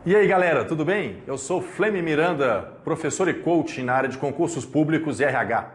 E aí galera, tudo bem? Eu sou Fleme Miranda, professor e coach na área de concursos públicos e RH.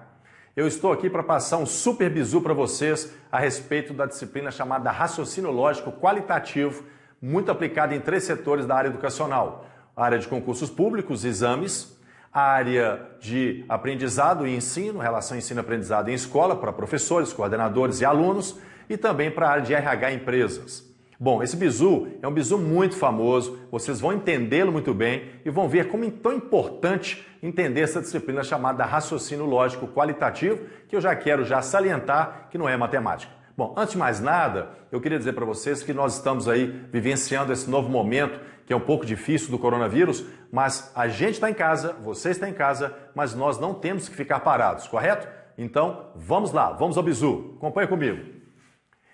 Eu estou aqui para passar um super bizu para vocês a respeito da disciplina chamada Raciocínio Lógico Qualitativo, muito aplicada em 3 setores da área educacional. A área de concursos públicos, exames, a área de aprendizado e ensino, relação ensino-aprendizado em escola para professores, coordenadores e alunos, e também para a área de RH empresas. Bom, esse bizu é um bizu muito famoso, vocês vão entendê-lo muito bem e vão ver como é tão importante entender essa disciplina chamada Raciocínio Lógico Qualitativo, que eu já quero salientar que não é matemática. Bom, antes de mais nada, eu queria dizer para vocês que nós estamos aí vivenciando esse novo momento, que é um pouco difícil do coronavírus, mas a gente está em casa, você está em casa, mas nós não temos que ficar parados, correto? Então, vamos lá, vamos ao bizu. Acompanha comigo.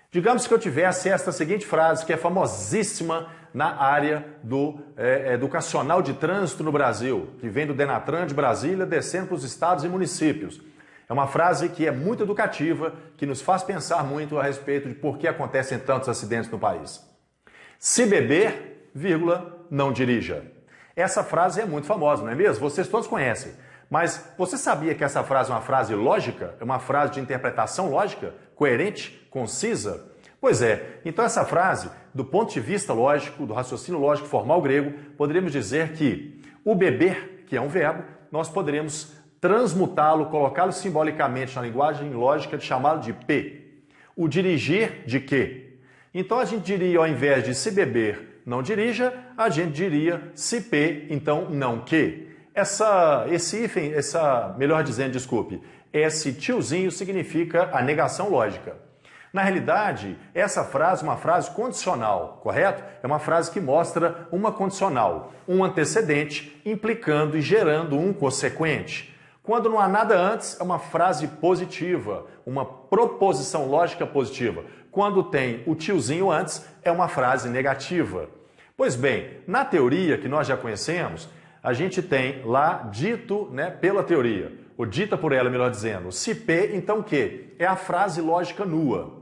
Digamos que eu tivesse esta seguinte frase, que é famosíssima na área do educacional de trânsito no Brasil, que vem do Denatran de Brasília, descendo para os estados e municípios. É uma frase que é muito educativa, que nos faz pensar muito a respeito de por que acontecem tantos acidentes no país. Se beber, não dirija. Essa frase é muito famosa, não é mesmo? Vocês todos conhecem. Mas você sabia que essa frase é uma frase lógica? É uma frase de interpretação lógica? Coerente? Concisa? Pois é, então essa frase, do ponto de vista lógico, do raciocínio lógico formal grego, poderíamos dizer que o beber, que é um verbo, nós poderíamos transmutá-lo, colocá-lo simbolicamente na linguagem lógica de chamá-lo de P. O dirigir de quê? Então a gente diria, ao invés de se beber, não dirija, a gente diria se P, então não que. Esse tiozinho significa a negação lógica. Na realidade, essa frase é uma frase condicional, correto? É uma frase que mostra uma condicional, um antecedente implicando e gerando um consequente. Quando não há nada antes, é uma frase positiva, uma proposição lógica positiva. Quando tem o tiozinho antes, é uma frase negativa. Pois bem, na teoria que nós já conhecemos, a gente tem lá dito, pela teoria, ou dita por ela, melhor dizendo, se P, então que? É a frase lógica nua.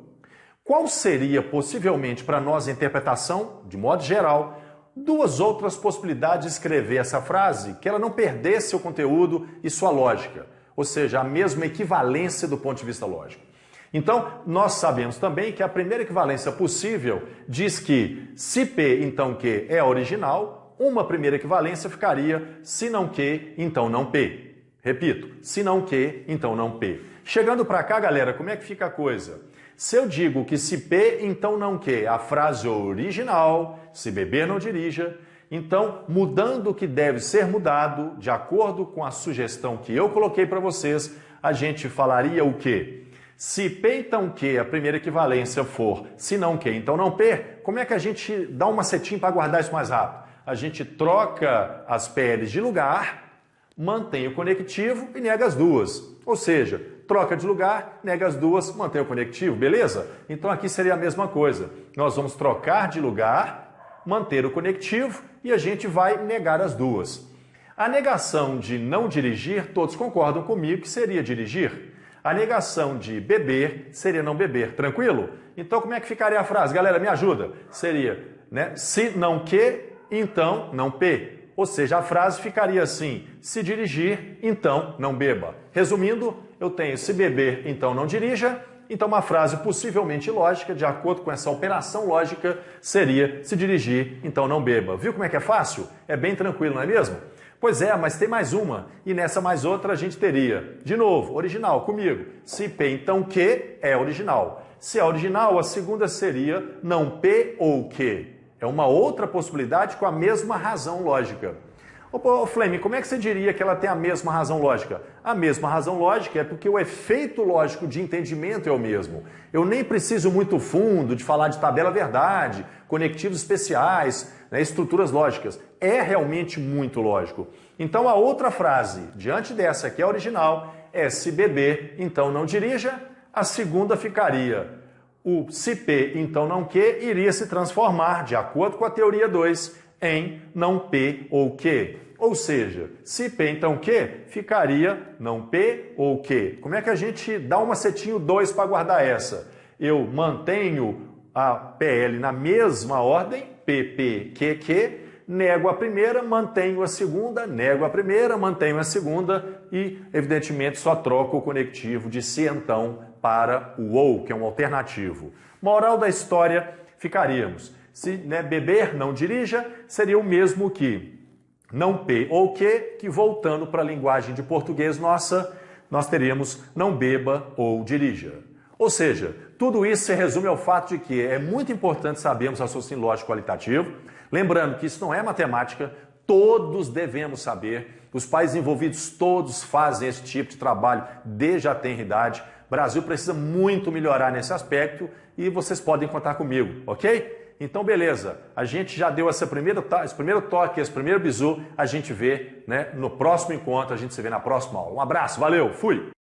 Qual seria, possivelmente, para nós a interpretação, de modo geral, 2 outras possibilidades de escrever essa frase, que ela não perdesse seu conteúdo e sua lógica, ou seja, a mesma equivalência do ponto de vista lógico. Então, nós sabemos também que a primeira equivalência possível diz que se P, então que é a original, uma primeira equivalência ficaria se não que, então não P. Repito, se não que, então não P. Chegando para cá, galera, como é que fica a coisa? Se eu digo que se P, então não que, a frase original, se beber não dirija, então, mudando o que deve ser mudado, de acordo com a sugestão que eu coloquei para vocês, a gente falaria o quê? Se P, então que, a primeira equivalência for se não que, então não P, como é que a gente dá um macetinho para guardar isso mais rápido? A gente troca as PLs de lugar, mantém o conectivo e nega as duas. Ou seja, troca de lugar, nega as duas, mantém o conectivo, beleza? Então aqui seria a mesma coisa. Nós vamos trocar de lugar, manter o conectivo e a gente vai negar as duas. A negação de não dirigir, todos concordam comigo que seria dirigir. A negação de beber seria não beber, tranquilo? Então como é que ficaria a frase? Galera, me ajuda. Seria, se não que, então não P. Ou seja, a frase ficaria assim, se dirigir, então não beba. Resumindo, eu tenho se beber, então não dirija. Então uma frase possivelmente lógica, de acordo com essa operação lógica, seria se dirigir, então não beba. Viu como é que é fácil? É bem tranquilo, não é mesmo? Pois é, mas tem mais uma. E nessa mais outra a gente teria, de novo, original, comigo. Se P, então que é original. Se é original, a segunda seria não P ou que. É uma outra possibilidade com a mesma razão lógica. Ô Fleme, como é que você diria que ela tem a mesma razão lógica? A mesma razão lógica é porque o efeito lógico de entendimento é o mesmo. Eu nem preciso muito fundo de falar de tabela verdade, conectivos especiais, estruturas lógicas. É realmente muito lógico. Então a outra frase, diante dessa que é original, é se beber, então não dirija. A segunda ficaria o se P, então não que, iria se transformar, de acordo com a teoria 2, em não P ou que. Ou seja, se P, então que, ficaria não P ou que. Como é que a gente dá um macetinho 2 para guardar essa? Eu mantenho a PL na mesma ordem, PP, que, nego a primeira, mantenho a segunda, nego a primeira, mantenho a segunda e, evidentemente, só troco o conectivo de se então para o ou, que é um alternativo. Moral da história, ficaríamos. Se beber, não dirija, seria o mesmo que não P ou que voltando para a linguagem de português nossa, nós teríamos não beba ou dirija. Ou seja, tudo isso se resume ao fato de que é muito importante sabermos raciocínio lógico qualitativo, lembrando que isso não é matemática, todos devemos saber, os países envolvidos todos fazem esse tipo de trabalho desde a tenra idade, o Brasil precisa muito melhorar nesse aspecto e vocês podem contar comigo, ok? Então, beleza, a gente já deu esse primeiro toque, esse primeiro bizu, a gente vê no próximo encontro, a gente se vê na próxima aula. Um abraço, valeu, fui!